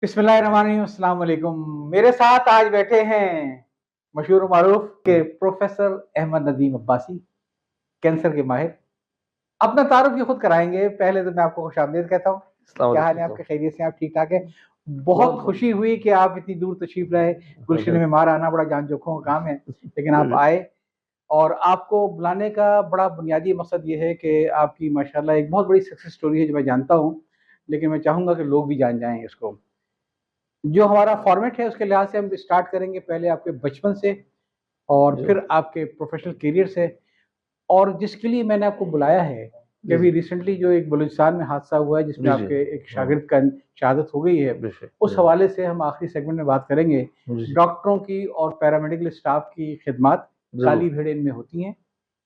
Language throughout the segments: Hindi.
बिस्मिल्लाहिर्रहमानिर्रहीम, अस्सलाम वालेकुम। मेरे साथ आज बैठे हैं मशहूर मारूफ के प्रोफेसर अहमद नदीम अब्बासी, कैंसर के माहिर। अपना तारुफ ये खुद कराएंगे। पहले तो मैं आपको खुशामदीद कहता हूँ। अस्सलाम क्या हाल वालेकुम है आपके? साहब। खैरियत से? आप ठीक ठाक है? बहुत बहुत खुशी हुई कि आप इतनी दूर तशरीफ लाए। गुलशन में मार आना बड़ा जान जोखों का काम है, लेकिन आप आए। और आपको बुलाने का बड़ा बुनियादी मकसद ये है कि आपकी माशाल्लाह एक बहुत बड़ी सक्सेस स्टोरी है जो मैं जानता हूँ, लेकिन मैं चाहूँगा कि लोग भी जान जाएं इसको। जो हमारा फॉर्मेट है उसके लिहाज से हम स्टार्ट करेंगे पहले आपके बचपन से और जी फिर आपके प्रोफेशनल करियर से। और जिसके लिए मैंने आपको बुलाया है कि जी अभी रिसेंटली जो एक बलूचिस्तान में हादसा हुआ है जिसमें जी जी आपके एक हाँ शागिर्द का शहादत हो गई है, बेशक उस हवाले से हम आखिरी सेगमेंट में बात करेंगे। जी डॉक्टरों की और पैरामेडिकल स्टाफ की खिदमात काली जरूर भेड़ इनमें होती हैं,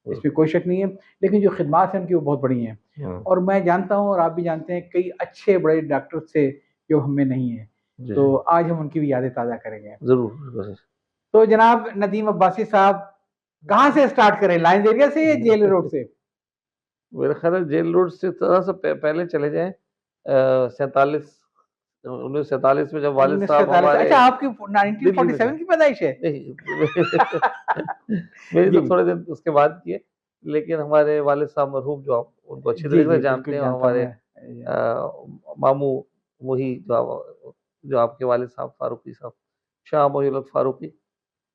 जरूर। इसमें कोई शक नहीं है, लेकिन जो खिदमात हैं उनकी वो बहुत बड़ी हैं। हाँ और मैं जानता हूँ और आप भी जानते हैं कई अच्छे बड़े डॉक्टर थे जो हमें नहीं है। जी तो जी आज हम उनकी भी यादें ताज़ा करेंगे। जरूर बस। तो जनाब नदीम अब्बासी साहब, कहाँ से स्टार्ट करें? लाइंस एरिया से या जेल रोड से? मेरा ख्याल है जेल रोड से थोड़ा सा पहले चले जाएं। 47 1947 में जब वालिद उन्नीस सौ साहब सैतालीस? हमारे अच्छा, आपकी दिल्ली में थे। 1947 की पैदाइश है? नहीं मेरी जी तो थोड़े दिन उसके बाद की है। लेकिन हमारे वालिद साहब मरहूम जो आप उनको अच्छी जी तरीके जी, से जानते बिल्कुल हैं, जानता हूँ हमारे मैं। मामू वही जो आपके वालिद साहब फारूकी साहब, शाह मोहब्बत फारूकी।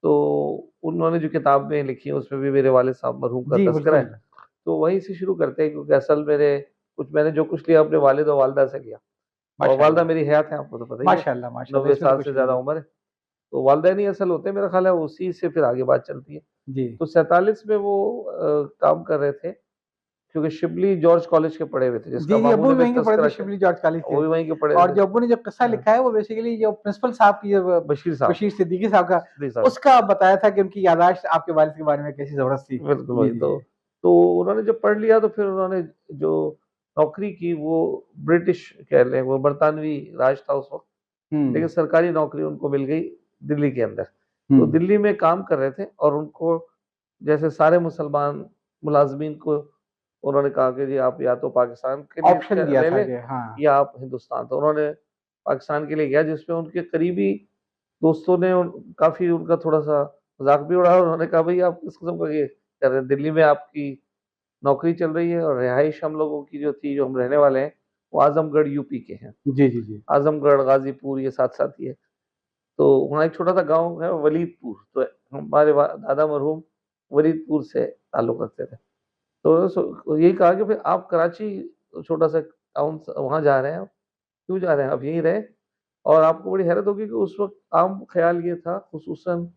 तो उन्होंने जो किताबें लिखी हैं उसमें भी मेरे वालिद साहब मरहूम का जी तज़किरा है। बिल्कुल। तो वहीं से शुरू करते हैं, क्योंकि असल मैंने जो कुछ लिया अपने वालिद और वालिदा से लिया। और वालिदा माशाल्लाह मेरी हयात है, आपको तो पता ही है। माशाल्लाह माशाल्लाह, 90 इसमें तो साल कुछ से नहीं ज़्यादा है। उम्र है। तो वालिदैन ही असल होते हैं, मेरा ख्याल है उसी से फिर आगे बात चलती है। जी तो 47 में वो काम कर रहे थे, क्योंकि शिबली जॉर्ज कॉलेज के पढ़े हुए थे, जिसका जी जी, मामू अब्बू ने भी मेरे वहीं के पढ़े थे, तज़किरा किया। शिबली जॉर्ज कॉलेज के। वो भी वहीं के पढ़े और थे। जो अब्बू ने जो किस्सा हाँ, लिखा है वो बेसिकली जो प्रिंसिपल साहब की जो बशीर साहब, बशीर सिद्दीकी साहब का, सिद्दीकी साहब। उसका बताया था कि उनकी यादाश्त आपके वालिद के बारे में कैसी जबरदस्त थी। बिल्कुल जी वही जी जी। तो उन्होंने जब पढ़ लिया तो फिर उन्होंने जो नौकरी की वो ब्रिटिश कह लें, वो बरतानवी राज था उस वक़्त। हम्म लेकिन सरकारी नौकरी उनको मिल गई दिल्ली के अंदर। तो हम्म। दिल्ली में काम कर रहे थे और उनको जैसे सारे मुसलमान मुलाज़मीन को उन्होंने कहा कि जी आप या तो पाकिस्तान के लिए ऑप्शन च दिया ले था लें कि हाँ। या आप हिंदुस्तान। तो उन्होंने पाकिस्तान के लिए गया, जिसमें उनके करीबी दोस्तों ने काफ़ी उनका थोड़ा-सा मज़ाक भी उड़ाया। उन्होंने कहा भई आप किस किस्म का ये कर रहे हैं? दिल्ली में आपकी नौकरी चल रही है और रिहाइश हम लोगों की जो हम रहने वाले हैं, वो आज़मगढ़ यूपी के हैं। जी जी जी। आज़मगढ़, गाज़ीपुर ये साथ-साथ ही है। तो वहाँ एक छोटा-सा गाँव है वलीदपुर, तो हमारे दादा मरहूम वलीदपुर से ताल्लुक़ रखते थे। तो यही कहा कि भई आप कराची छोटा-सा टाउन वहाँ जा रहे हैं, क्यों जा रहे हैं? आप यहीं रहें। और आपको बड़ी हैरत होगी कि उस वक़्त आम ख़्याल ये था, ख़ुसूसन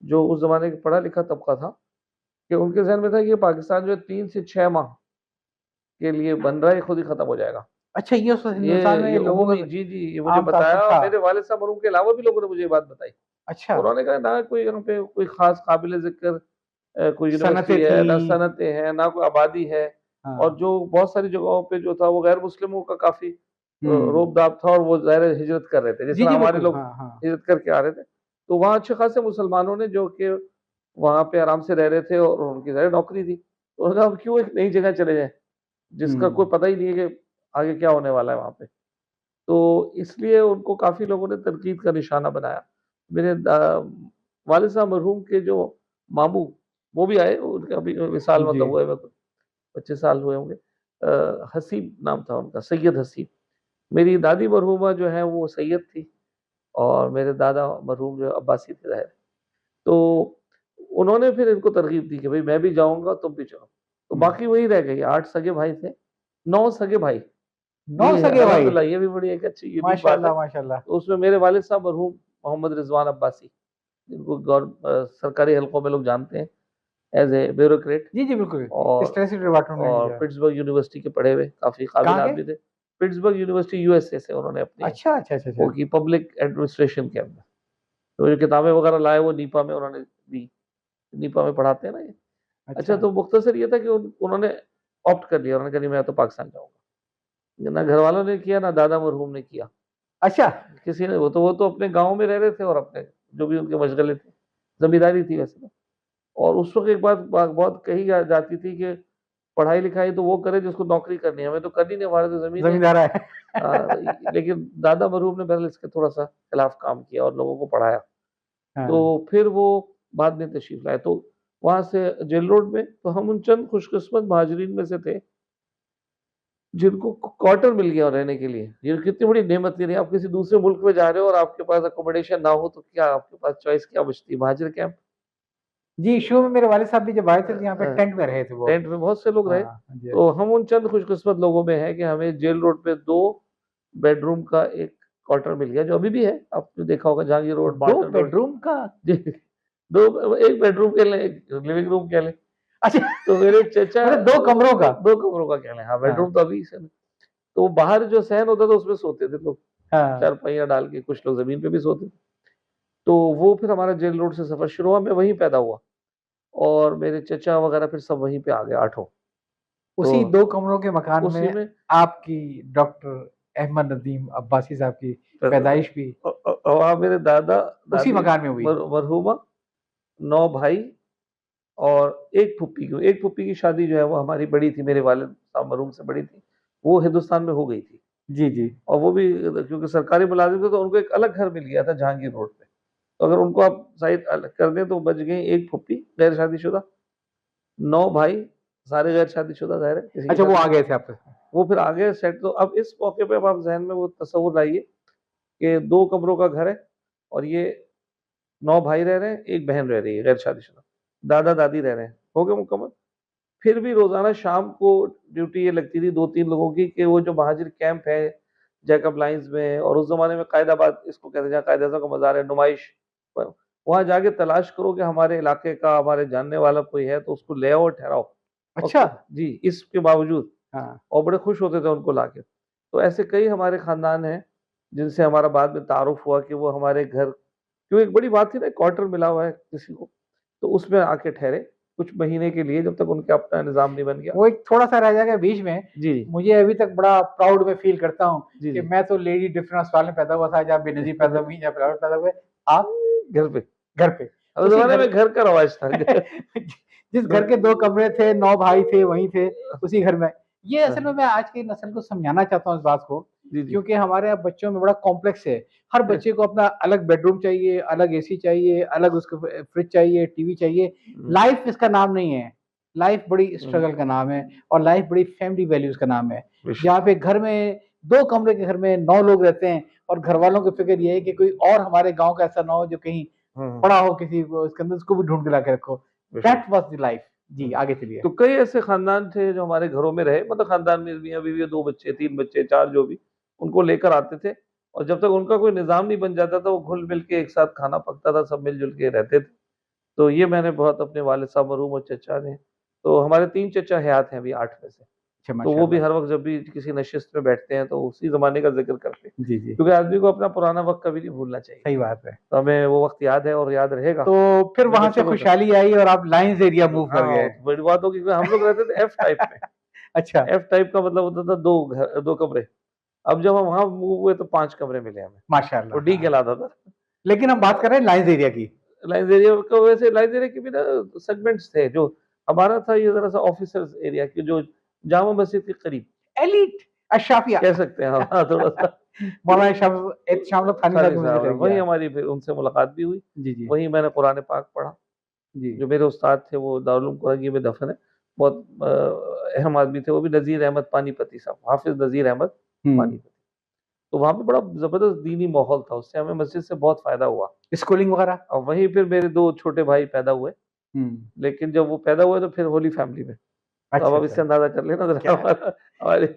जो उस ज़माने का पढ़ा-लिखा तबक़ा था, कि उनके ज़हन में था कि पाकिस्तान जो है 3 से 6 माह के लिए बन रहा है, ये खुद ही ख़त्म हो जाएगा। अच्छा, ये उस ये हिंदुस्तान में ये लोगों उमूमी का जी, जी, ये मुझे आम बताया तासुर और था। मेरे वालिद साहब मरहूम के अलावा भी लोगों ने मुझे ये बात बताई। अच्छा। उन्होंने कहा ना कोई यहाँ पे कोई ख़ास काबिल-ए-ज़िक्र कोई यूनिवर्सिटी सनतें थी। है, ना सनतें हैं, ना कोई आबादी है। और हाँ। जो बहुत सारी जगहों पे जो था वो गैर मुस्लिमों का काफ़ी हम्म। रोब-दाब था और वो ज़ाहिर है हिजरत कर रहे थे, जिस जी तरह जी हमारे बिल्कुल, लोग हाँ हाँ। हिजरत करके आ रहे थे। तो वहाँ अच्छे खासे मुसलमानों ने जो कि वहाँ पे आराम से रह रहे थे और उनकी ज़ाहिर नौकरी थी। तो उन्होंने कहा हम क्यों एक नई जगह चले जाएँ, जिसका कोई हम्म। पता ही नहीं है कि आगे क्या होने वाला है वहाँ पे। तो इसलिए उनको काफ़ी लोगों ने तनकीद का निशाना बनाया। मेरे वालिद साहब मरहूम के जो मामू, वो भी आए, उनका अभी विसाल जी। मतलब हुए हुए 25 साल हुए होंगे। हसीब नाम था उनका, सैयद हसीब। मेरी दादी मरहूमा जो है वो सैयद थी और मेरे दादा मरहूम जो है अब्बासी थे ज़ाहिर। तो उन्होंने फिर इनको तरग़ीब दी कि भई मैं भी जाऊँगा, तुम भी जाओ। तो हम्म। बाकी वही रह गई, 8 सगे भाई थे, 9 सगे भाई। 9 ये सगे भाई? अल्हम्दुलिल्लाह ये भी बड़ी एक अच्छी यूनिक बात है। माशाल्लाह माशाल्लाह। तो उसमें मेरे वालिद साहब मरहूम मोहम्मद रिज़वान अब्बासी, जिनको सरकारी हलकों में लोग जानते हैं एज़ ए ब्यूरोक्रेट। जी जी बिल्कुल। और स्ट्रेस डिपार्टमेंट में और दिया। पिट्सबर्ग यूनिवर्सिटी के पढ़े हुए काफ़ी काबिल कहाँ के? आदमी थे। पिट्सबर्ग यूनिवर्सिटी यूएसए से उन्होंने अपनी अच्छा अच्छा अच्छा वो अच्छा। की पब्लिक एडमिनिस्ट्रेशन के अंदर। तो जो किताबें वगैरह लाए वो नीपा में उन्होंने दी। नीपा में पढ़ाते हैं ना ये। अच्छा, अच्छा। तो मुख्तसर ये था कि उन्होंने ऑप्ट कर लिया, उन्होंने कहा नहीं मैं तो पाकिस्तान जाऊँगा। ना घरवालों ने किया, ना दादा मरहूम ने किया। अच्छा। किसी ने वो तो अपने गाँव में रह रहे थे और अपने जो भी उनके मशगले थे। ज़मींदारी थी वैसे तो। और उस वक़्त एक बात बहुत कही जाती थी कि पढ़ाई लिखाई तो वो करे जिसको नौकरी करनी है, हमें तो करनी नहीं, हमारे तो ज़मीन है। जमींदार है। लेकिन दादा मरहूम ने पहले इसके थोड़ा-सा खिलाफ काम किया और लोगों को पढ़ाया। हाँ, तो फिर वो बाद में तशरीफ़ लाए। तो वहाँ से जेल रोड में तो हम उन चंद खुशकिस्मत महाजरीन में से थे, जिनको क्वार्टर मिल गया रहने के लिए। ये कितनी बड़ी नेमत थी। नहीं, आप किसी दूसरे मुल्क में जा रहे हो और आपके पास अकोमोडेशन ना हो तो क्या आपके पास चॉइस क्या बचती है? Muhajir camp. जी, शुरू में मेरे वालिद साहब भी जब आए थे तो यहाँ पे हाँ, टेंट में रहे थे वो। टेंट में बहुत से लोग रहे। हाँ, जी, तो हम उन चंद खुशकिस्मत लोगों में हैं कि हमें जेल रोड पे 2 बेडरूम का एक क्वार्टर मिल गया, जो अभी भी है। आपने देखा होगा Jahangir road, 2 Barton road. Bedroom का? जी, 2 1 बेडरूम कह लें, 1 लिविंग रूम कह लें। अच्छा, तो मेरे चचा मतलब 2 कमरों का? 2 कमरों का कह लें, हाँ, हाँ, बेडरूम तो अभी से। तो बाहर जो सहन होता था उसमें सोते थे लोग, हाँ। चारपाइयाँ डाल के, कुछ लोग ज़मीन पे भी सोते थे। तो वो फिर हमारा जेल रोड से सफ़र शुरू हुआ, मैं वहीं पैदा हुआ और मेरे चचा वगैरह फिर सब वहीं पे आ गए 8 उसी तो 2 कमरों के मकान उसी में में आपकी डॉक्टर अहमद नदीम अब्बासी साहब की पैदाइश भी वहाँ मेरे दादा, उसी दादी, मकान में हुई? मरहूमा, 9 भाई और 1 फूफी की। 1 फूफी की शादी जो है वो हमारी बड़ी थी, मेरे वालिद साहब मरहूम से बड़ी थी। वो हिंदुस्तान में हो गई थी जी, जी। और वो भी क्योंकि सरकारी मुलाज़िम थे तो उनको एक अलग घर मिल गया था जहांगीर रोड पे। तो अगर उनको आप साइड अलग कर दें तो बच गई 1 फूफी गैर शादीशुदा, 9 भाई सारे गैर शादीशुदा, ज़ाहिर है किसी की अच्छा, वो शादी आ नहीं। गए थे आपके साथ? वो फिर आगे सेट। तो अब इस मौके पे अब आप ज़हन में वो तसव्वुर लाइए कि 2 कमरों का घर है और ये 9 भाई रह रहे हैं, 1 बहन रह रही है गैर शादीशुदा, दादा-दादी रह रहे हैं, हो गए मुकम्मल। फिर भी रोज़ाना शाम को ड्यूटी ये लगती थी 2-3 लोगों की कि वो जो महाजिर कैंप है जैकब लाइन्स में, और उस ज़माने में कायदाबाद इसको कहते हैं जहाँ कायद-ए-आज़म का मज़ार है, नुमाइश प वहाँ जाके तलाश करो कि हमारे इलाके का, हमारे जानने वाला कोई है तो उसको ले आओ और ठहराओ। अच्छा! जी, इसके बावजूद हाँ। और बड़े खुश होते थे उनको लाके। तो ऐसे कई हमारे ख़ानदान हैं, जिनसे हमारा बाद में तारुफ़ हुआ कि वो हमारे घर, क्योंकि एक बड़ी बात थी ना, क्वार्टर मिला हुआ है किसी को, तो उसमें आके ठहरे कुछ महीने के लिए जब तक उनका अपना निज़ाम नहीं बन गया। वो एक थोड़ा-सा रह जाएगा बीच में। जी, जी। मुझे अभी तक बड़ा प्राउड मैं फ़ील करता हूँ जी, कि जी। मैं तो लेडी डिफरेंट अस्पताल में पैदा हुआ था, जहाँ बेनज़ीर पैदा हुई, जहाँ फ्लावर पैदा हुए। आप घर पे। घर पे। उस उसी ज़माने घर में घर का रवाज था। जिस घर के 2 कमरे थे, 9 भाई थे, वहीं थे, उसी घर में। ये असल में हाँ, मैं आज की नस्ल को समझाना चाहता हूँ इस बात को, जी, जी। क्योंकि हमारे यहाँ बच्चों में बड़ा कॉम्प्लेक्स है। हर बच्चे को अपना अलग बेडरूम चाहिए, अलग एसी चाहिए, अलग उसको फ्रिज चाहिए, टीवी चाहिए। हुँ, लाइफ़ इसका नाम नहीं है। लाइफ़ बड़ी हुँ, स्ट्रगल का नाम है और लाइफ़ बड़ी फैमिली वैल्यूज़ का नाम है। बेशक। जहाँ पे घर में 2 कमरे के घर में 9 लोग रहते हैं और घरवालों की फ़िक्र ये है कि कोई और हमारे गाँव का ऐसा ना हो जो कहीं हाँ, हाँ, पड़ा हो किसी को उसके अंदर, उसको भी ढूँढ के ला के रखो। बेशक। That was the life. जी, हुँ। आगे चलिए। तो कई ऐसे ख़ानदान थे जो हमारे घरों में रहे, मतलब ख़ानदान में मियाँ-बीवी, 2 बच्चे, 3 बच्चे, 4 जो भी, उनको लेकर आते थे और जब तक उनका कोई निज़ाम नहीं बन जाता था, वो घुल-मिल के एक साथ खाना पकता था, सब मिल-जुल के रहते थे। तो ये मैंने बहुत अपने वालिद साहब मरहूम और चचा ने, तो हमारे 3 चचा हयात हैं अभी 8 में से। अच्छा, तो वो भी माशाअल्लाह। हर वक़्त जब भी किसी नशिस्त में बैठते हैं, तो उसी ज़माने का ज़िक्र करते हैं। जी, जी, क्योंकि आदमी को अपना पुराना वक़्त कभी नहीं भूलना चाहिए। सही बात है। तो हमें वो वक़्त याद है और याद रहेगा। तो फिर अपने वहाँ से बच्चों को भी खुशहाली आई और आप लाइन्स एरिया मूव कर हाँ, गए। तो बड़ी बात होगी कि हम लोग रहते थे एफ टाइप में। अच्छा, एफ टाइप का मतलब होता था 2 कमरे। अब जब हम वहाँ मूव हुए तो 5 कमरे मिले हमें। वो माशाअल्लाह, डी हाँ। कहलाता था। लेकिन हम बात कर रहे हैं लाइन्स एरिया की। लाइन्स एरिया को, वैसे लाइन्स एरिया के भी ना सेगमेंट्स थे, जो हमारा था ये ज़रा-सा ऑफिसर्स एरिया की, जो जामा मस्जिद के करीब एलीट अशराफिया। कह सकते हैं। हाँ, थोड़ा-सा। मौलाना एहतशाम थानी साहब थानी के मस्जिद साहब के है, करीब वहीं गया। हमारी फिर उनसे मुलाकात भी हुई। जी, जी, वहीं मैंने कुरान पाक पढ़ा। जी। जो मेरे उस्ताद थे वो दारुल उलूम कुरानिया में दफ़न है। बहुत अहम आदमी थे वो भी, नज़ीर अहमद पानीपती साहब, हाफ़िज़ नज़ीर अहमद हुँ। पानीपती। तो वहाँ पे बड़ा ज़बरदस्त दीनी माहौल था, उससे हमें मस्जिद से बहुत फ़ायदा हुआ। स्कूलिंग वगैरह? और वहीं फिर मेरे 2 छोटे भाई पैदा हुए, हुँ। लेकिन जब वो पैदा हुए तो फिर होली फैमिली में। तो अब अच्छा, आप इससे अच्छा। अंदाज़ा कर लेना ज़रा क्या हमारा हमारे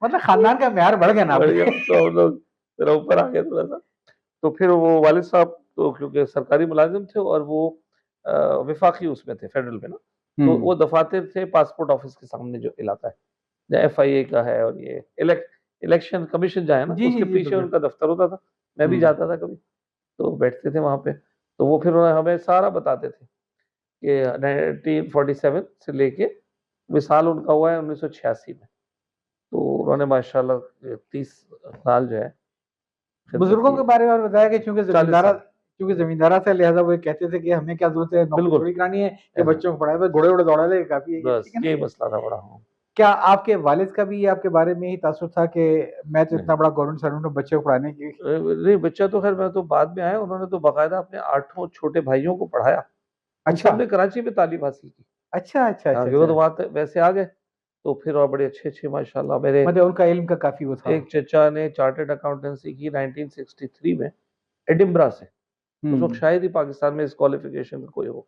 मतलब ख़ानदान का म्यार बढ़ गया ना बढ़ आपके। गया, तो हम लोग ज़रा ऊपर आ गए थोड़ा-सा। तो फिर वो वालिद साहब तो क्योंकि सरकारी मुलाज़िम थे और वो अ, वफ़ाक़ी उसमें थे, फेडरल में ना, तो हुँ। वो दफ़ातर थे पासपोर्ट ऑफ़िस के सामने जो इलाका है, जहाँ एफआईए का है और ये इलेक्शन कमीशन जहाँ है ना, जी, जी, उसके जी, पीछे बिल्कुल। उनका दफ़्तर होता था। मैं भी हुँ। जाता था कभी, तो बैठते थे वहाँ पे। तो वो फिर हमें सारा बताते थे कि 1947 से लेके विसाल उनका हुआ है 1986 में। तो उन्होंने माशाअल्लाह 30 साल जो है खिदमत बुज़ुर्गों की के है। बारे में और बताया कि चूँकि 40 ज़मींदारा साल। क्योंकि जमींदारा से, लिहाजा वो कहते थे कि हमें क्या जरूरत है, नौकरी बिल्कुल थोड़ी करानी है कि ऐसा बच्चों को पढ़ाए, बस घोड़े वोड़े दौड़ा ले काफी है ये, बस ठीक है ना? यही मसला था बड़ा। हाँ क्या आपके वालिद का भी आपके बारे में ही तासुर था कि मैं तो नहीं इतना बड़ा गवर्नमेंट सर्वेंट हूँ बच्चे को पढ़ाने की? नहीं, बच्चा तो खैर मैं तो बाद में आया, उन्होंने तो बाकायदा अपने 8 छोटे भाइयों को पढ़ाया। उन अच्छा, सब ने कराची में तालीम हासिल की। अच्छा, अच्छा, अच्छा, आगे वो तो अच्छा। वहाँ तक वैसे आ गए, तो फिर और बड़े अच्छे-अच्छे माशाल्लाह मेरे मतलब उनका इल्म का काफी वो था। एक चचा ने चार्टर्ड अकाउंटेंसी की 1963 में एडिनबरा से। उस वक़्त हम्म। शायद ही पाकिस्तान में इस क्वालिफ़िकेशन का कोई हो।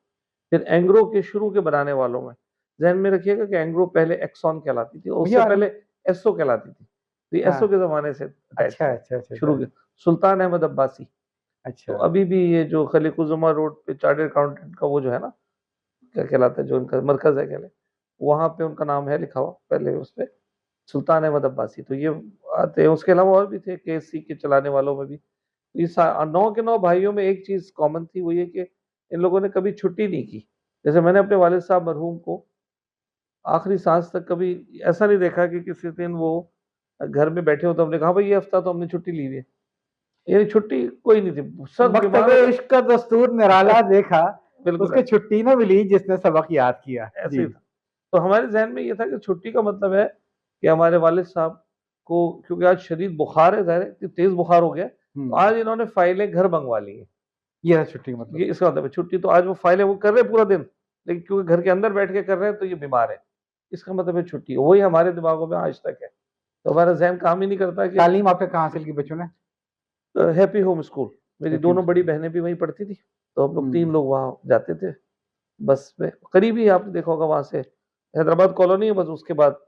फिर एंग्रो के शुरू के बनाने वालों में, ज़हन में रखिएगा कि एंग्रो पहले एक्सॉन कहलाती थी और उससे मुझे पहले एसओ कहलाती थी। तो ये हाँ। एसओ के ज़माने से अटैच अच्छा, है, अच्छा, अच्छा, शुरू अच्छा। के सुल्तान अहमद अब्बासी। तो अच्छा। अभी भी ये जो खलीकुज़मा रोड पे चार्टर्ड अकाउंटेंट का वो जो है ना, क्या कहलाता है, जो उनका मरकज़ है कह लें, वहाँ पे उनका नाम है लिखा हुआ पहले उसपे, सुल्तान अहमद अब्बासी। तो ये आते हैं, उसके अलावा और भी थे केएससी के चलाने वालों में भी। ये 9 के 9 भाइयों में एक चीज़ कॉमन थी, वो ये कि इन लोगों ने कभी छुट्टी नहीं की। जैसे मैंने अपने वालिद साहब मरहूम को आखिरी साँस तक कभी ऐसा नहीं देखा कि किसी दिन वो घर में बैठे हो तो हमने कहा भाई ये हफ्ता तो हमने छुट्टी ली हुई है। यानी छुट्टी कोई नहीं थी, सब बीमार मकतबे हो गए। इश्क का दस्तूर निराला देखा, बिल्कुल उसके छुट्टी न मिली जिसने सबक याद किया। ऐसे जी। ही था। तो हमारे ज़हन में ये था कि छुट्टी का मतलब है कि हमारे वालिद साहब को, क्योंकि आज शदीद बुखार है, ज़ाहिर है कि तेज़ बुखार हो गया है, तो हुँ। आज इन्होंने फाइलें घर मँगवा ली हैं। ये है छुट्टी का मतलब। ये इसका मतलब है छुट्टी, तो आज वो फाइलें वो कर रहे हैं पूरा दिन, लेकिन क्योंकि घर के अंदर बैठ के कर रहे हैं तो ये बीमार है। इसका मतलब है छुट्टी, वही हमारे दिमागों में आज तक है। तो हमारा ज़हन काम ही नहीं करता कि तालीम आपने कहाँ हासिल की बच्चों ने? हैप्पी होम स्कूल, मेरी हैप्पी दोनों बड़ी स्कूल। बहनें भी वहीं पढ़ती थी, तो हम लोग 3 हुँ। लोग वहाँ जाते थे, बस में। करीब ही आपने देखा होगा वहाँ से, हैदराबाद कॉलोनी है बस उसके बाद।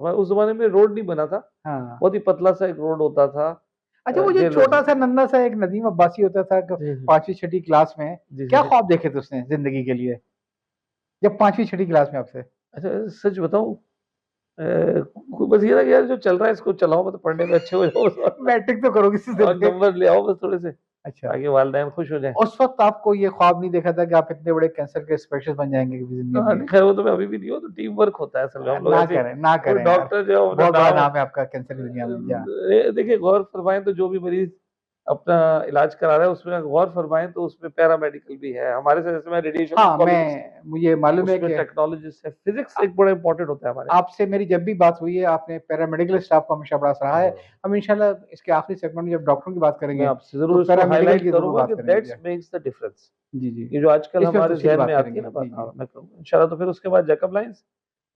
उस ज़माने में रोड नहीं बना था, हाँ। बहुत ही पतला-सा एक रोड होता था अच्छा, वो जो जेल रोड से। छोटा-सा नन्हा-सा एक नदीम अब्बासी होता था क जी, जी। 5वीं 6वीं क्लास में, जी, जी, क्या जी। ख्वाब देखे थे उसने ज़िंदगी के लिए? जब 5वीं 6वीं क्लास में आपसे? अच्छा सच बताऊँ, बस ये था कि यार जो चल रहा है इसको चलाओ, मतलब पढ़ने में अच्छे हो जाओ बस, मैट्रिक तो करोगे इसी से और थे। नंबर ले आओ बस थोड़े से, अच्छा। ताकि वालिदैन खुश हो जाएँ। उस वक़्त आपको ये ख्वाब नहीं देखा था कि आप इतने बड़े कैंसर के स्पेशलिस्ट बन जाएँगे कभी ज़िंदगी हाँ, में? नहीं खैर वो तो मैं अभी भी नहीं हूँ, तो टीम वर्क होता है असल में, हम लोग ना ऐसे ही करें, ना कोई करें यार। डॉक्टर जो है वो अपना बहुत बड़ा नाम, नाम है आपका कैंसर की दुनिया में। जी हाँ। देखिए गौर फरमाएँ तो जो भी मरीज़ अपना इलाज करा रहा है उसमें गौर फरमाएँ तो उसमें पैरामेडिकल भी है। हमारे से जैसे मैं रेडिएशन हाँ, ऑन्कोलॉजिस्ट, मुझे मालूम है उसमें कि टेक्नोलॉजिस्ट है, फिज़िक्स एक बड़ा इम्पोर्टेंट होता है हमारे। आपसे मेरी जब भी बात हुई है, आपने पैरामेडिकल स्टाफ को हमेशा बड़ा सराहा है। हाँ। हम इंशाल्लाह इसके आखिरी सेगमेंट में जब डॉक्टरों की बात मैं करेंगे, आपसे तो ज़रूर इसको पैरामेडिकल हाइलाइट की ज़रूर करूँगा बात कि करेंगे। जी दैट्स हाँ। Makes the difference. जी, जी। ये जो आजकल इस पे हम हमारे तफ़सील ज़हन बात में आती है करेंगे। ना बात, जी, जी। हाँ, मैं करूँगा इंशाल्लाह। तो फिर उसके बाद जैकब लाइन्स,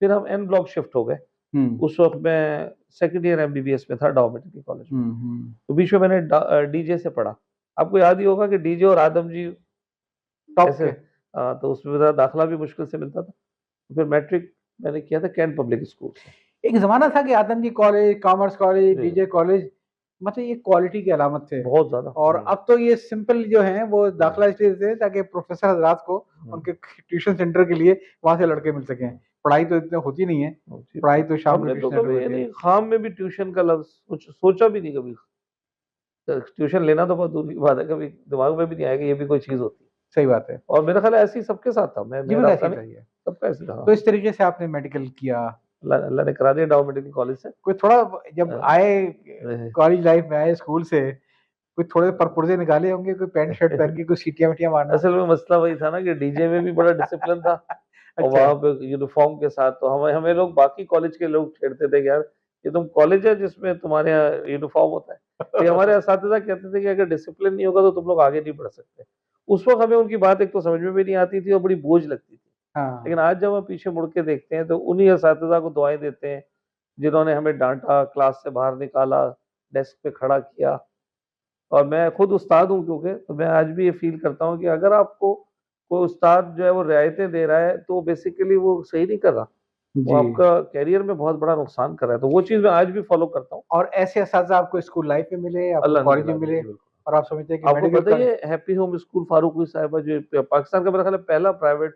फिर हम एन ब्लॉक शिफ्ट हो गए। हुँ। उस वक़्त मैं सेकंड ईयर एमबीबीएस में था डाउ मेडिकल कॉलेज में। हुँ, हुँ। तो बीच में मैंने डीजे से पढ़ा। आपको याद ही होगा कि डीजे और आदम जी टॉप ऐसे, के तो उसमें मेरा दाखिला भी मुश्किल से मिलता था। तो फिर मैट्रिक मैंने किया था कैंट पब्लिक स्कूल से। एक ज़माना था कि आदमजी कॉलेज, कॉमर्स कॉलेज, जी, डीजे कॉलेज मतलब ये क्वालिटी की अलामत थे। बहुत ज़्यादा। और अब तो ये सिंपल जो हैं वो हुँ, दाखिला इसलिए देते हैं ताकि प्रोफ़ेसर हज़रात को हुँ, उनके ट्यूशन सेंटर के लिए वहाँ से लड़के मिल सकें। पढ़ाई तो इतनी होती नहीं है, हुँ, जी। पढ़ाई तो शाम को हमने तो ट्यूशन सेंटर में कभी होती है। यानी ख़ाम में भी ट्यूशन का लफ्ज़ सोचा भी नहीं कभी। ट्यूशन लेना तो बहुत दूर की बात है, कभी दिमाग में भी नहीं आया कि ये भी कोई चीज़ होती है। सही बात है। और मेरा ख़्याल है ऐसे ही सबके साथ था, जी, मेरा बिल्कुल आपका ऐसे ही नहीं, चाहिए। सबका ऐसे था। तो हाँ, इस तरीके से आपने मेडिकल किया। अल्लाह ने करा दिया डाउ मेडिकल कॉलेज से। कोई थोड़ा जब अ, आए रहे कॉलेज लाइफ़ में आए स्कूल से, कोई थोड़े परपुर्जे निकाले होंगे, कोई पैंट शर्ट पहन के कोई सीटियाँ-वीटियाँ मारना? असल में मसला वही था ना कि डीजे में भी बड़ा डिसिप्लिन था और अच्छा। वहाँ पे यूनिफ़ॉर्म के साथ, तो हमें हमें लोग बाकी कॉलेज के लोग छेड़ते थे कि यार ये तुम कॉलेज है जिसमें तुम्हारे यहाँ यूनिफ़ॉर्म होता है। तो हमारे असातिज़ा कहते थे कि अगर डिसिप्लिन नहीं होगा तो तुम लोग आगे नहीं बढ़ सकते। उस वक़्त हमें उनकी बात एक तो समझ में भी नहीं आती थी और बड़ी बोझ लगती थी। लेकिन हाँ। आज जब हम पीछे मुड़ के देखते हैं तो उन्हीं असातिज़ा को दुआएँ देते हैं, जिन्होंने हमें डाँटा, क्लास से बाहर निकाला, डेस्क पे खड़ा किया। और मैं खुद उस्ताद हूँ क्योंकि, तो मैं आज भी ये फ़ील करता हूँ कि अगर आपको कोई उस्ताद जो है वो रियायतें दे रहा है, तो बेसिकली वो सही नहीं कर रहा। वो जी। आपका करियर में बहुत बड़ा नुकसान कर रहा है। तो वो चीज़ मैं आज भी फ़ॉलो करता हूँ। और ऐसे असातिज़ा आपको स्कूल लाइफ़ में मिले, आपको अल्लाह ने कॉलेज में दिला दी, मिले जी बिल्कुल। और आप समझते हैं कि आपको मेडिकल पता है कॉलेज ये हैप्पी होम स्कूल फारूकी साहिबा जो पाकिस्तान का मेरा ख़्याल है पहला प्राइवेट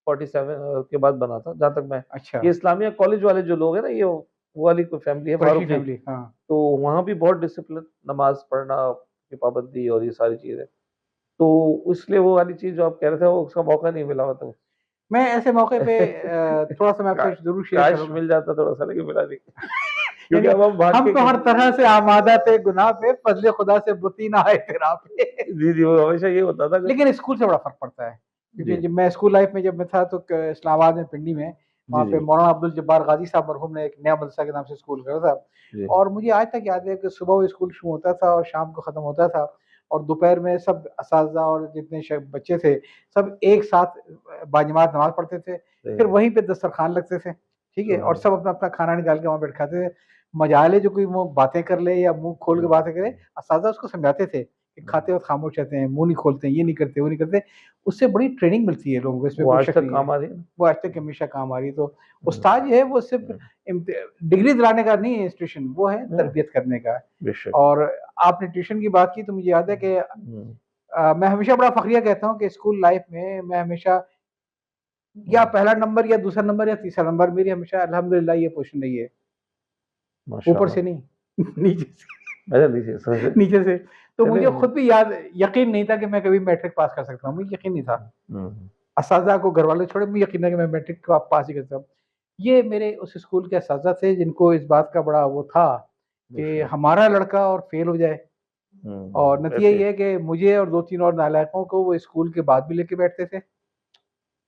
47 के बाद बना था, जहाँ तक मैं, अच्छा, ये इस्लामिया कॉलेज वाले जो लोग हैं ना, ये वो वाली कोई फ़ैमिली है कुरैशी फारूकी। फैमिली, हाँ। तो वहाँ भी बहुत डिसिप्लिन, नमाज़ पढ़ना की पाबंदी और ये सारी चीज़ें। तो इसलिए वो वाली चीज़ जो आप कह रहे थे, वो उसका मौका नहीं मिला मतलब। मैं ऐसे मौके पे थोड़ा-सा मैं का आपसे ज़रूर शेयर काश करूँगा। मिल जाता थोड़ा-सा, लेकिन मिला नहीं। क्योंकि अब हम भाग हम के तो हर तरह से आमादा थे गुनाह पे, फजले खुदा से बुती ना आए तेरा पे। जी, जी, वो हमेशा ये होता था कि लेकिन स्कूल से बड़ा फ़र्क पड़ता है, क्योंकि जी, जब मैं स्कूल लाइफ़ में जब मैं था तो क इस्लामाबाद में पिंडी में, जी, वहाँ पे जी, मौलाना अब्दुल जब्बार ग़ाज़ी साहब मरहूम ने एक नया मदरसा के नाम से स्कूल खोला था। जी। और मुझे आज तक याद है कि सुबह वो स्कूल शुरू होता था और शाम को ख़त्म होता था, और दोपहर में सब असातिज़ा और जितने बच्चे थे, सब एक साथ बाजमात नमाज़ पढ़ते थे। सही फिर बात। वहीं पे दस्तरख़्वान लगते थे, ठीक है? और सुभान सब अपना-अपना खाना निकाल के वहाँ बैठ खाते थे। मजाल है जो कोई वो बातें कर ले या मुँह खोल के अल्लाह। बातें करे, असातिज़ा उसको समझाते थे कि खाते वक़्त खामोश रहते हैं, मुँह नहीं खोलते हैं, ये नहीं करते, वो नहीं करते। उससे बड़ी ट्रेनिंग मिलती है लोगों को, इसमें वो कोई आज शक तक नहीं है। काम आ रही है ना। वो आज तक हमेशा काम आ रही है। तो हुँ, उस्ताद जो है वो सिर्फ़ हुँ, इम्त डिग्री दिलाने का नहीं है इंस्टीट्यूशन, वो है हाँ, तरबियत करने का। बेशक। और आपने ट्यूशन की बात की तो मुझे याद है कि हुँ, मैं हमेशा बड़ा फ़ख्रिया कहता हूँ कि स्कूल लाइफ़ में मैं हमेशा या हुँ, पहला नंबर या दूसरा नंबर या तीसरा नंबर, मेरी हमेशा अल्हम्दुलिल्लाह ये पोज़ीशन रही है। ऊपर माशाअल्लाह। से नहीं, नीचे से। अच्छा नीचे समझ गए। नीचे से। तो चलिए मुझे खुद भी यकीन नहीं था कि मैं कभी मैट्रिक पास कर सकता हूँ, मुझे यकीन नहीं था। हुँ, असातिज़ा को घरवाले छोड़े, मुझे यकीन है कि मैं मैट्रिक को पास ही कर सकता हूँ। ये मेरे उस स्कूल के असातिज़ा थे जिनको इस बात का बड़ा वो था कि बेशक। हमारा लड़का और फ़ेल हो जाए, और नतीजा ऐसे ये है कि मुझे और 2-3 और नालायकों को वो स्कूल के बाद भी लेके बैठते थे,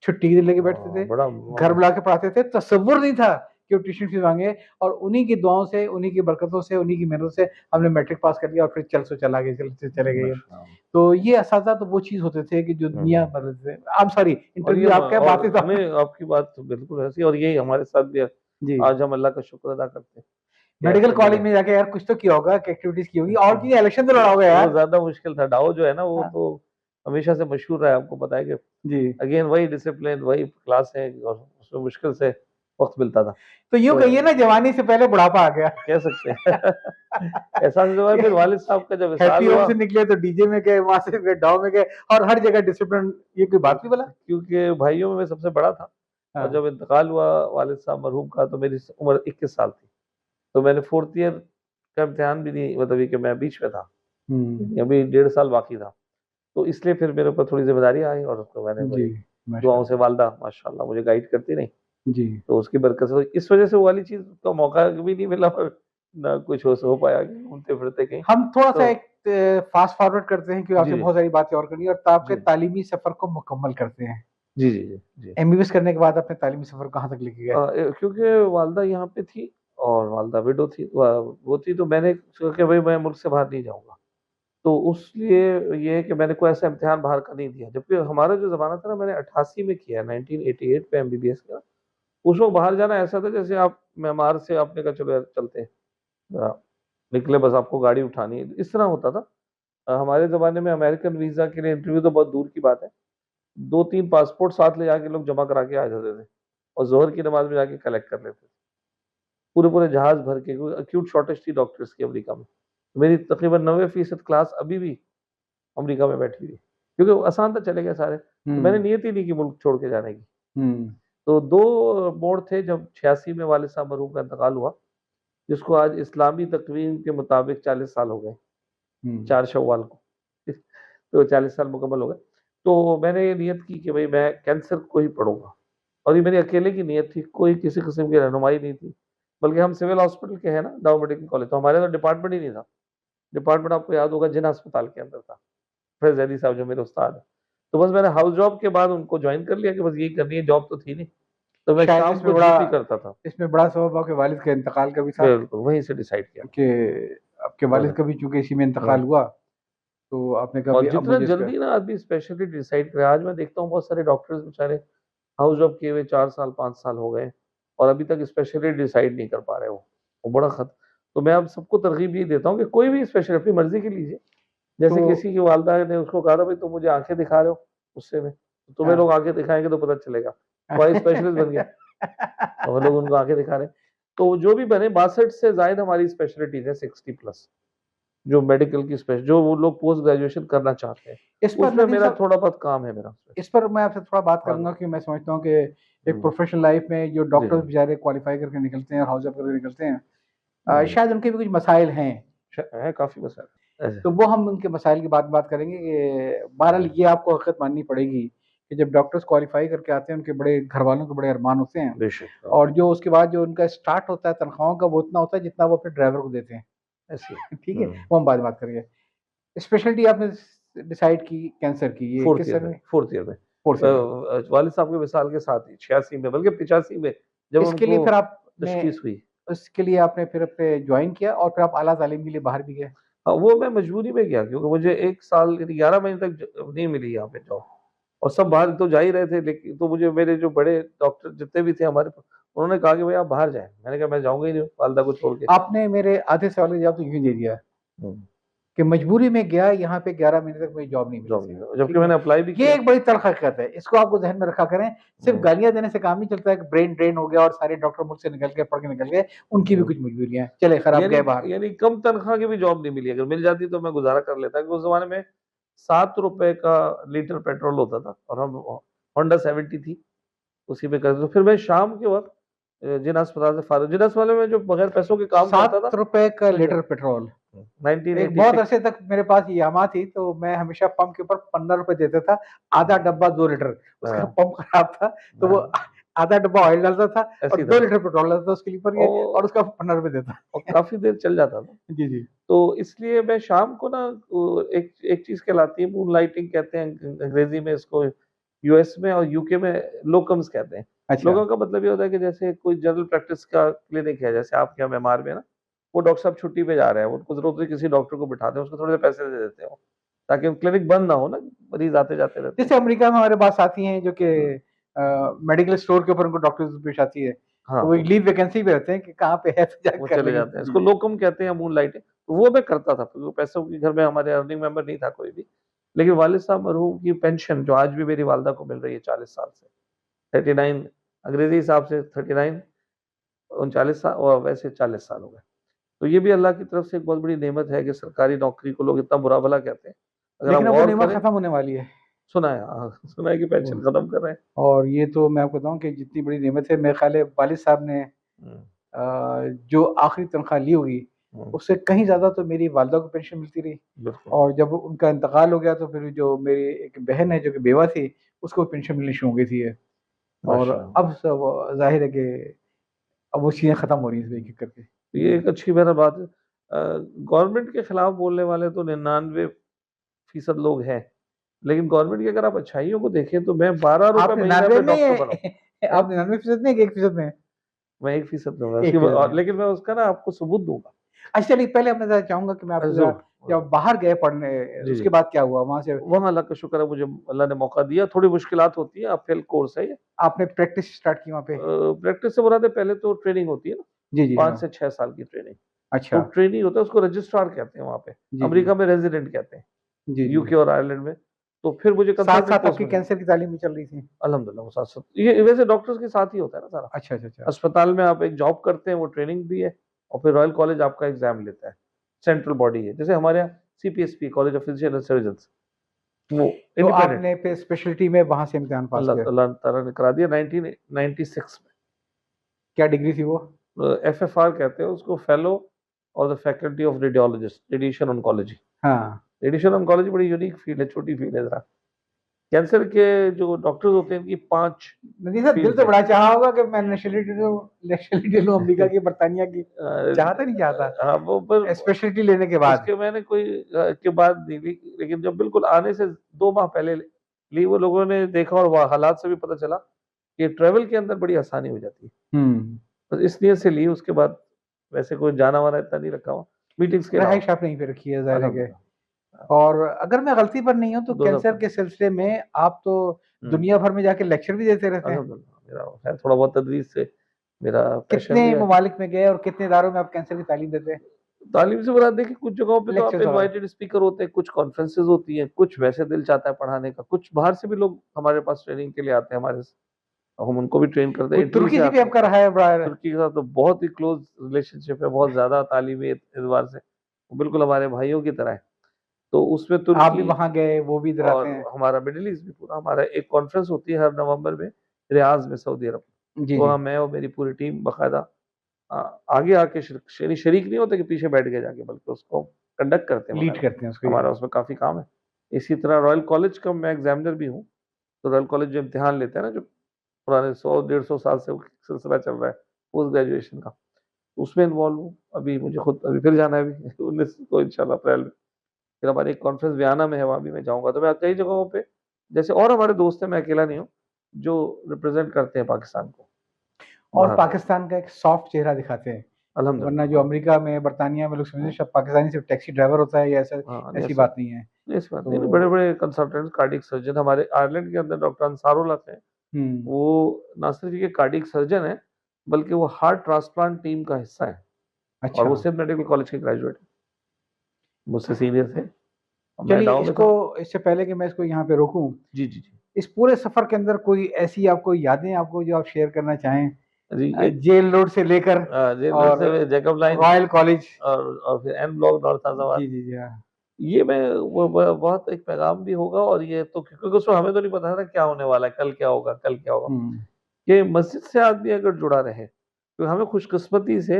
छुट्टी के दिन लेके बैठते थे, बड़ा घर मामूल बुला के पढ़ाते थे। तसव्वुर नहीं था कि वो ट्यूशन फीस माँगे, और उन्हीं की दुआओं से, उन्हीं की बरकतों से, उन्हीं की मेहनत से हमने मैट्रिक पास कर लिया और फिर चल सो चला गए, चले गए हम। माशाअल्लाह। तो ये असातिज़ा तो वो चीज़ होते थे कि जो हुँ, दुनिया हुँ। भर से आई एम सॉरी, और ये इंटरव्यू आपका है, बातें तो और आप नहीं आपकी बात तो बिल्कुल ऐसी और यही हमारे साथ भी है। जी। आज हम अल्लाह का शुक्र अदा करते हैं कि मेडिकल ऐसे कॉलेज मिले। में जाके यार कुछ तो किया होगा, कि एक्टिविटीज़ की होगी, और की इलेक्शन तो लड़ा होगा वो यार। ज़्यादा मुश्किल था। डाउ जो है ना वो हाँ, तो हमेशा से मशहूर रहा है, आपको पता है कि जी। अगेन वही डिसिप्लिन, वही क्लास है और उसमें मुश्किल से वक़्त मिलता था। तो यूँ तो कहिए ना, जवानी से पहले बुढ़ापा आ गया। कह सकते हैं। एहसास हुआ कि फिर वालिद साहब का जब हैप्पी विसाल होम हुआ से निकले तो डीजे में गए, वहाँ से गए डाउ में गए, और हर जगह डिसिप्लिन, ये कोई बात हुई भला? क्योंकि भाइयों में मैं सबसे बड़ा था और हाँ। जब इंतकाल हुआ वालिद साहब मरहूम का तो मेरी उम्र 21 साल थी। तो मैंने 4th ईयर का इम्तिहान भी नहीं, मतलब ये कि मैं बीच में था। हुँ। अभी 1.5 साल बाकी था। तो इसलिए फिर मेरे ऊपर थोड़ी ज़िम्मेदारियाँ आई और तो मैंने जी, वही दुआओं से माशाअल्लाह। वालिदा माशाअल्लाह मुझे गाइड करती रहीं। जी। तो उसकी बरकत से तो इस वज़ह से वो वाली चीज़ का मौका भी नहीं मिला और ना कुछ हो पाया कि घूमते-फिरते कहीं। हम थोड़ा-सा तो एक फ़ास्ट फॉरवर्ड करते हैं, क्योंकि जी, आपसे जी। बहुत सारी बातें और करनी है, और तो आपके जी। तालीमी सफ़र को मुकम्मल करते हैं। जी, जी, जी, जी। एमबीबीएस करने के बाद अपने तालीमी सफ़र कहाँ तक लेके गए? क्योंकि वालदा यहाँ पे थी और वालदा विडो थी वो थी तो मैंने सोचा कि भई मैं मुल्क से बाहर नहीं जाऊँगा। तो उसलिए ये है कि मैंने कोई ऐसा इम्तिहान बाहर का नहीं दिया। जबकि हमारा जो ज़माना था ना मैंने 88 में किया है, 1988 में एमबीबीएस किया। उस वक़्त बाहर जाना ऐसा था जैसे आप म्यांमार से आपने कहा चलो यार चलते हैं। निकले बस आपको गाड़ी उठानी है, इस तरह होता था। हमारे ज़माने में अमेरिकन वीज़ा के लिए इंटरव्यू तो बहुत दूर की बात है। 2-3 पासपोर्ट साथ ले जाके लोग जमा करा के आ जाते थे और ज़ोहर की नमाज़ में जाके कलेक्ट कर लेते थे। पूरे-पूरे जहाज़ भर के क्योंकि एक्यूट शॉर्टेज थी डॉक्टर्स की अमेरिका में। मेरी तकरीबन 90% क्लास अभी भी अमेरिका में बैठी हुई है। क्योंकि वो आसान था चले गए सारे। तो मैंने हुँ, नियत ही नहीं की मुल्क छोड़ के जाने की। हुँ, तो 2 मोड़ थे जब 86 में वालिद साहब मरहूम का इंतकाल हुआ, जिसको आज इस्लामी तक़वीम के मुताबिक 40 साल हो गए, हुँ। 4 शव्वाल को। तो 40 साल मुकम्मल हो गए। तो मैंने ये नियत की कि भई मैं कैंसर को ही पढ़ूँगा और ये मेरी अकेले की नियत थी, कोई किसी किस्म की रहनुमाई नहीं थी। बल्कि हम सिविल हॉस्पिटल के हैं ना, डाउ मेडिकल कॉलेज, तो हमारे तो डिपार्टमेंट ही नहीं था। डिपार्टमेंट आपको याद होगा जिना अस्पताल के अंदर था। फिर ज़ैदी साहब जो मेरे उस्ताद हैं। तो बस मैंने हाउस जॉब के बाद उनको जॉइन कर लिया कि बस यही करनी है, जॉब तो थी नहीं। तो मैं शायद शाम को ड्यूटी करता था। इसमें बड़ा सबब आपके वालिद के इंतकाल का भी था, बिल्कुल, वहीं से डिसाइड किया कि आपके वालिद मैंने। का भी चूँकि इसी में इंतकाल हुँ, हुआ, तो आपने कहा भई और अब जितना मुझे इसका जल्दी ना आदमी स्पेशलिटी डिसाइड करे, आज मैं देखता हूँ बहुत सारे डॉक्टर्स बेचारे हाउस जॉब किए हुए 4 साल, 5 साल हो गए और अभी तक स्पेशलिटी डिसाइड नहीं कर पा रहे वो बड़ा तो मैं अब सबको तरग़ीब यही देता हूँ कि कोई भी स्पेशलिटी अपनी मर्ज़ी की लीजिए। तो जैसे किसी की वालिदा ने उसको कहा था भई तुम मुझे आँखें दिखा रहे हो गुस्से में, तो तुम्हें हाँ। लोग आँखें दिखाएँगे तो पता चलेगा। वो आई स्पेशलिस्ट बन गया और वो लोग उनको आँखें दिखा रहे हैं। तो जो भी बने 62 से ज़ायद हमारी स्पेशलिटीज़ हैं 60 प्लस जो मेडिकल की जो वो लोग पोस्ट ग्रेजुएशन करना चाहते हैं। इस पर उसमें नदीम मेरा साहब, थोड़ा बहुत काम है मेरा उसमें। इस पर मैं आपसे थोड़ा बात हाँ करूँगा, जी। कि मैं समझता हूँ कि एक हुँ। प्रोफ़ेशनल लाइफ़ में जो जी, डॉक्टर्स जी। बेचारे क्वालीफ़ाई करके निकलते हैं और हाउस जॉब करके निकलते हैं, हुँ। शायद उनके भी कुछ मसाइल हैं। है काफ़ी मसाइल। ऐसे तो वो हम उनके मसाइल की बात बात करेंगे कि बहरहाल हुँ, ये आपको हकीकत माननी पड़ेगी कि जब डॉक्टर्स क्वालिफाई करके आते हैं उनके बड़े घर वालों के बड़े अरमान होते हैं, बेशक और जो उसके बाद जो उनका स्टार्ट होता है तनख्वाहों का वो उतना होता है जितना वो अपने ड्राइवर को देते हैं। ऐसे ठीक है, वो हम बाद में बात करेंगे। स्पेशलिटी आपने डिसाइड की कैंसर की, ये किस सन में? फोर्थ ईयर में फोर्थ ईयर में। वालिद साहब के विसाल के साथ ही 86 में, बल्कि 85 में जब इसके लिए उनको फिर आपने तशखीस हुई। उसके लिए आपने फिर अपने ज्वाइन किया और फिर आप आला तालीम के लिए बाहर भी गए? हाँ, वो मैं मजबूरी में गया क्योंकि मुझे 1 साल यानी 11 महीने तक नहीं मिली यहाँ पे जॉब, और सब बाहर तो जा ही रहे थे, लेकिन तो मुझे मेरे जो बड़े डॉक्टर जितने भी थे हमारे, उन्होंने कहा कि भाई आप बाहर जाएँ। मैंने कहा मैं जाऊँगा ही नहीं वालिदा को छोड़ के। आपने मेरे आधे सवाल का जवाब तो यूँ दे दिया हुँ, कि मजबूरी में गया, यहाँ पे 11 महीने तक मुझे जॉब नहीं मिली जॉब थी। नहीं मिला, जबकि ठीक है? मैंने अप्लाई भी ये किया। एक बड़ी तल्ख़ हकीकत है, इसको आपको ज़हन में रखा करें। सिर्फ़ हुँ, गालियाँ देने से काम नहीं चलता है कि ब्रेन ड्रेन हो गया और सारे डॉक्टर मुझसे निकल गए, पढ़ के निकल गए, उनकी भी हुँ। कुछ मजबूरियाँ हैं। चलिए खैर आप गए बाहर। यानी कम तनख्वाह की भी जॉब नहीं मिली, अगर मिल जाती तो मैं गुज़ारा कर लेता, क्योंकि उस ज़माने में ₹7 का लीटर पेट्रोल होता था और हम होंडा 70 थी, उसी में करते, तो फिर मैं शाम के वक़्त जिन अस्पताल से फ़ारिग, जिन अस्पतालों में जो बगैर पैसों के काम करता था, ₹7 का मिल लीटर जाता। पेट्रोल। एक बहुत 1986। अरसे तक मेरे पास यामाहा थी, तो मैं हमेशा पंप के ऊपर ₹15 देता था, आधा डब्बा 2 लीटर। उसका हाँ, पंप खराब था, तो वो हाँ, आधा डब्बा ऑयल डालता था और ऐसे ही 2 था। लीटर पेट्रोल डालता था उसके ऊपर ये, और और उसका ₹15 देता। और काफ़ी देर चल जाता था। जी, जी। तो इसलिए मैं शाम को ना, एक एक चीज़ कहलाती है मूनलाइटिंग कहते हैं अंग्रेज़ी में इसको, यूएस में और यूके में लोकम्स कहते हैं। अच्छा। लोकम का मतलब ये होता है कि जैसे कोई जनरल प्रैक्टिस का क्लिनिक है, जैसे आपके यहाँ एमआर में है ना, वो डॉक्टर साहब छुट्टी पे जा रहे हैं, उनको ज़रूरत है किसी डॉक्टर को बिठा दें, उसको थोड़े से पैसे दे देते हो, ताकि क्लिनिक बंद ना हो ना, मरीज़ आते-जाते रहते हैं। जैसे अमेरिका में हमारे पास साथी हैं जो कि हुँ, मेडिकल स्टोर के ऊपर उनको डॉक्टर्स पेश आती है, हाँ, तो वो एक तो लीव वैकेंसी पे रहते हैं कि कहाँ पे है तो जाके वो कर चले लेंगे। जाते हैं। जी, इसको जी। लोकम कहते हैं, मूनलाइटिंग। तो वो मैं करता था, क्योंकि पैसों के घर में हमारे अर्निंग मेंबर नहीं था कोई भी। लेकिन वालिद साहब मरहूम की पेंशन जो आज भी मेरी वालिदा को मिल रही है 40 साल से, 39 अंग्रेज़ी हिसाब से 39 39 साल, और वैसे 40 साल हो गए। तो ये भी अल्लाह की तरफ से एक बहुत बड़ी नेमत है कि सरकारी नौकरी को लोग इतना बुरा-भला कहते हैं। अगर आप लेकिन अब वो गौर नेमत करें, खत्म होने वाली है। सुना है, हाँ, सुना है कि पेंशन वो खत्म कर रहे हैं। और ये तो मैं आपको बताऊँ कि जितनी बड़ी नेमत है, मेरे ख़्याल है वालिद साहब ने हुँ, जो आखिरी तनख्वाह ली होगी, हुँ, उससे कहीं ज़्यादा तो मेरी वालिदा को पेंशन मिलती रही। बिल्कुल, और जब उनका इंतकाल हो गया तो फिर जो मेरी एक बहन है जो कि बेवा थी, उसको पेंशन मिलनी शुरू हो गई थी। और माशाअल्लाह। अब सब ज़ाहिर है कि अब वो चीज़ें खत्म हो रही हैं एक-एक करके। ये जी। एक अच्छी बहरहाल बात है। गवर्नमेंट के खिलाफ बोलने वाले तो 99% लोग हैं। लेकिन गवर्नमेंट की अगर आप अच्छाइयों को देखें तो मैं ₹12 आप महीना 99 पे में डॉक्टर बना हूँ। हैं? आप 99% में कि 1% में? मैं 1% दूँगा उसकी 1% में। लेकिन मैं उसका ना आपको सबूत दूँगा। अच्छा चलिए पहले मैं ज़रा चाहूँगा कि मैं आपसे ज़रा ज़रूर। जब बाहर गए पढ़ने, जी, जी। उसके बाद क्या हुआ? वहाँ से वहाँ अल्लाह का शुक्र है, मुझे अल्लाह ने मौका दिया। थोड़ी मुश्किलात होती हैं, अपहिल कोर्स है ये। आपने प्रैक्टिस स्टार्ट की वहाँ पे? प्रैक्टिस से मुराद है, पहले तो ट्रेनिंग होती है ना, जी, जी, 5 हाँ। से 6 साल की ट्रेनिंग। तो अच्छा। ट्रेनी होता है, उसको रजिस्ट्रार कहते हैं वहाँ पे। जी, जी। अमेरिका में रेज़िडेंट कहते हैं, जी, जी। यूके और आयरलैंड में। तो फिर मुझे कंसल्टेंट साथ-साथ पोस्ट आपकी मिली। कैंसर की तालीम भी चल रही थी? अल्हम्दुलिल्लाह वो साथ-साथ ये वैसे डॉक्टर्स के साथ ही होता है ना सारा। अच्छा, अच्छा, अच्छा। अस्पताल में आप एक जॉब करते हैं, वो ट्रेनिंग भी है, और फिर रॉयल कॉलेज आपका एग्ज़ाम लेता है। सेंट्रल बॉडी है, जैसे हमारे यहाँ CPSP college of physician and surgeons, वो तो इंडिपेंडेंट। आपने फिर स्पेशलिटी में वहाँ से इम्तिहान पास अल्लाह किया? अल्लाह ताला ने करा दिया 1996 क्या डिग्री थी वो? में। एफएफआर कहते हैं उसको, फेलो और the faculty of radiologist, radiation oncology. हाँ। रेडिएशन ऑन्कोलॉजी बड़ी यूनिक फील्ड है, छोटी फील्ड है ज़रा। कैंसर के जो डॉक्टर्स होते हैं, इनकी 5 नदीम साहब दिल फील्ड्स तो हैं। बड़ा चाहा होगा कि मैं नेशनलिटी लूँ अमेरिका की, बर्तानिया की। चाहता नहीं चाहता? हाँ, वो पर स्पेशलिटी लेने के बाद? उसके मैंने कोई के बाद नहीं ली, लेकिन जब बिल्कुल आने से 2 माह पहले ली, वो लोगों ने देखा और वहाँ हालात से भी पता चला कि ट्रैवल के अंदर बड़ी आसानी हो जाती है। हुँ। बस इस नियत से ली, उसके बाद वैसे कोई जाना-वाना इतना नहीं रखा हुआ, मीटिंग्स के अलावा। रहाइश आपने यहीं पे रखी है ज़ाहिर है कि। अल्हम्दुलिल्लाह। हाँ, और अगर मैं गलती पर नहीं हूँ तो 2000 कैंसर के सिलसिले में आप तो हुँ, दुनिया भर में जाके लेक्चर भी देते रहते हैं। अल्हम्दुलिल्लाह मेरा है थोड़ा बहुत तदरीस से मेरा पैशन कितने भी है। ममालिक में गए और कितने इदारों में आप कैंसर की तालीम देते हैं? तालीम से मुराद देखिए, कुछ जगहों पे तो आप लेक्चर्स वगैरह? इनवाइटेड स्पीकर होते हैं, कुछ कॉन्फ्रेंसेज़ होती हैं, कुछ वैसे दिल चाहता है पढ़ाने का, कुछ बाहर से भी लोग हमारे पास ट्रेनिंग के लिए आते हैं हमारे स हम उनको भी ट्रेन करते हैं, कोई इटली तुर्की से से भी आते हैं। आपका रहा है बड़ा? तुर्की के साथ तो बहुत ही क्लोज़ रिलेशनशिप है, बहुत ज़्यादा तालीमी एतबार से, वो बिल्कुल हमारे भाइयों की तरह है। तो उसमें आप भी तुर्की वहाँ गए, वो भी इधर आते और हैं। हमारा मिडल ईस्ट भी पूरा, हमारा एक कॉन्फ्रेंस होती है हर नवंबर में रियाज़ में, सऊदी अरब। जी, तो जी। वहाँ मैं और मेरी पूरी टीम बाकायदा आगे आके शरीक नहीं होते कि पीछे बैठ के जाके, बल्कि उसको कंडक्ट करते हैं लीड बाकायदा। करते हैं उसको। हमारा उसमें काफ़ी काम है। इसी तरह रॉयल कॉलेज का मैं एग्ज़ामिनर भी हूँ, तो रॉयल कॉलेज जो इम्तिहान लेते हैं ना, जो पुराने 100-150 साल से वो सिलसिला चल रहा है पोस्ट ग्रेजुएशन का, उसमें इन्वॉल्व हूँ। अभी मुझे खुद अभी फिर जाना है अभी 19 को इंशाल्लाह अप्रैल में। फिर हमारी एक कॉन्फ्रेंस वियना में है, वहाँ भी मैं जाऊँगा। तो मैं कई जगहों पे, जैसे और हमारे दोस्त हैं, मैं अकेला नहीं हूँ, जो रिप्रेज़ेंट करते हैं पाकिस्तान को और बाहर। पाकिस्तान का एक सॉफ्ट चेहरा दिखाते हैं, वरना अल्हम्दुलिल्लाह। जो अमेरिका में, बरतानिया में लोग समझते हैं सब पाकिस्तानी सिर्फ टैक्सी ड्राइवर होता है, या ऐसा हाँ, ऐसी ऐसा बात नहीं है। नहीं, ऐसी बात नहीं। तो बड़े-बड़े कंसल्टेंट्स, कार्डियक सर्जन हमारे आयरलैंड के अंदर डॉक्टर अंसारुल हक हैं। हुँ, वो ना सिर्फ ये कार्डियक सर्जन हैं, बल्कि वो हार्ट ट्रांसप्लांट टीम का हिस्सा हैं, और अच्छा। वो सिंध मेडिकल कॉलेज के ग्रेजुएट हैं। मुझसे सीनियर थे, और मैं चलिए डाउ में था। इससे पहले कि मैं इसको यहाँ पे रोकूँ, जी, जी, जी। इस पूरे सफ़र के अंदर कोई ऐसी आपको यादें आपको जो आप शेयर करना चाहें? जी, एक जेल रोड से लेकर जेल रोड और से जैकब लाइन रॉयल कॉलेज। और फिर एन ब्लॉक नॉर्थ आज़ाबाद। जी, जी, जी, हाँ। ये मैं वो ब बहुत एक पैगाम भी होगा, और ये तो क्योंकि उसमें हमें तो नहीं पता था क्या होने वाला है, कल क्या होगा, कल क्या होगा। हुँ, कि मस्जिद से आदमी अगर जुड़ा रहे, तो हमें खुशकिस्मती से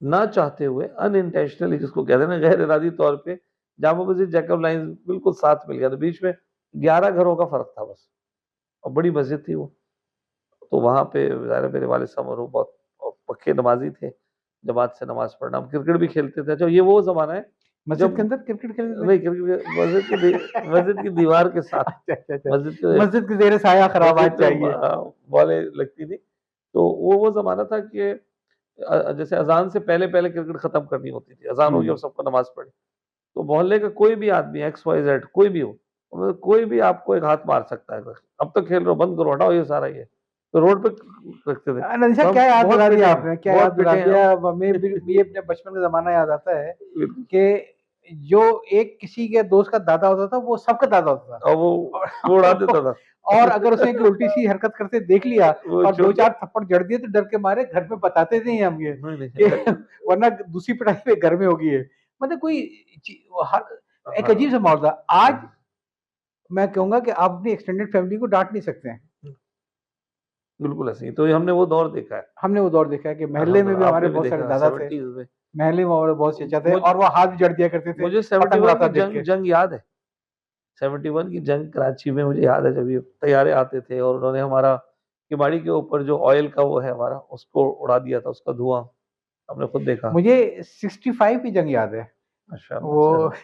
ना चाहते हुए अनइंटेंशनली, जिसको कहते हैं ना, गैर इरादी तौर पे जामा मस्जिद जैकब लाइन बिल्कुल साथ मिल गया। तो बीच में 11 घरों का फ़र्क था बस, और बड़ी मस्जिद थी वो। तो वहाँ पे ज़ाहिर है मेरे वालिद साहब मरहूम बहुत पक्के नमाज़ी थे, जमात से नमाज़ पढ़ना। हम क्रिकेट भी खेलते थे। अच्छा, ये वो ज़माना है मस्जिद जब के अंदर क्रिकेट खेलने नहीं, में? क्रिकेट मस्जिद की दीवार के साथ, अच्छा, अच्छा, अच्छा। मस्जिद के मस्जिद के ज़ेर साया मस्जिद खराबात पे चाहिए। बॉलें लगती थी। तो वो ज़माना था कि जैसे अज़ान से पहले-पहले क्रिकेट खत्म करनी होती थी। अज़ान हो गई और हुँ, सबको नमाज़ पढ़ी। तो मोहल्ले का कोई भी आदमी एक्स, वाई, ज़ेड कोई भी हो, उनमें कोई भी आपको एक हाथ मार सकता है। अब तो खेल रहे हो, बंद करो, हटाओ ये सारा ये। तो रोड पे रखते थे। नदीम साहब तो क्या हम याद बहुत दिला पिटे दिया हैं, आपने, क्या याद बहुत दिला पिटे हैं दिया। हम। हमें भी ये अपने बचपन का ज़माना याद आता है बिल्कुल। कि जो एक किसी के दोस्त का दादा होता था, वो सबका दादा होता था। और और वो उड़ा देता था। और अगर उसने कोई उल्टी-सी हरकत करते देख लिया वो और छोड़ 2-4 थप्पड़ जड़ दिए, तो डर के मारे घर में बताते नहीं हम ये, नहीं, नहीं। कि वरना दूसरी पिटाई पे घर में होगी ये। मतलब कोई ची हर एक हाँ। अजीब-सा माहौल था। आज मैं कहूँगा कि आप अपनी एक्सटेंडेड फैमिली को डाँट नहीं सकते हैं। बिल्कुल ऐसे ही। तो ये हमने वो दौर देखा है। हमने वो दौर देखा है कि मोहल्ले में भी अल्हम्दुलिल्लाह, हमारे आपने भी बहुत सारे देखा दादा थे, 70s में। मोहल्ले में हमारे बहुत चचा थे, मुझ और वो हाथ भी जड़ दिया करते थे, मुझे पतंग 71 उड़ाता की देख के। जंग याद है। 71 की जंग कराची में मुझे याद है, जब ये तैयारे आते थे और उन्होंने हमारा किमाड़ी के ऊपर जो ऑयल का वो है हमारा, उसको उड़ा दिया था, उसका धुआँ हमने खुद देखा। मुझे 65 की जंग याद है। माशाअल्लाह, वो माशाअल्लाह।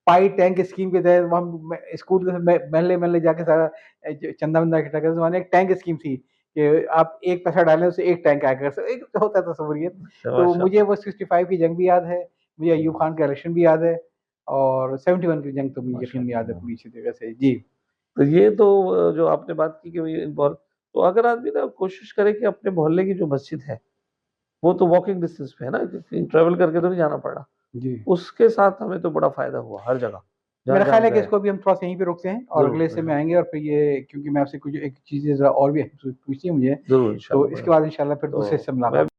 पाई टैंक स्कीम के तहत हम स्कूल के मोहल्ले-मोहल्ले जाके सारा चंदा-वंदा इकट्ठा करते थे। हमारे एक टैंक स्कीम थी कि आप 1 पैसा डालें, उससे 1 टैंक आया कर एक होता था सहूलियत। अच्छा, तो माशाअल्लाह। मुझे वो 65 की जंग भी याद है, मुझे अय्यूब खान का इलेक्शन भी याद है, और 71 की जंग तो मुझे यकीनन याद है माशाअल्लाह। पूरी अच्छी तरह से। जी। तो ये तो जो आपने बात की कि ये बहुत, तो अगर आदमी ना कोशिश करे कि अपने मोहल्ले की जो मस्जिद है, वो तो वॉकिंग डिस्टेंस पे है ना, क्योंकि ट्रैवल करके तो नहीं जाना पड़ रहा। जी। उसके साथ हमें तो बड़ा फ़ायदा हुआ हर जगह, मेरा जहाँ-जहाँ ख़्याल हम है कि गए। इसको अभी हम थोड़ा-सा यहीं पे रोकते हैं, और ज़रूर, अगले हिस्से में इंशाअल्लाह। आएँगे, और फिर ये क्योंकि मैं आपसे कुछ एक चीज़ें ज़रा और भी पूछनी है मुझे, ज़रूर तो इंशाअल्लाह इसके बड़ा। बाद इंशाअल्लाह फिर तो दूसरे हिस्से में मैं मुलाकात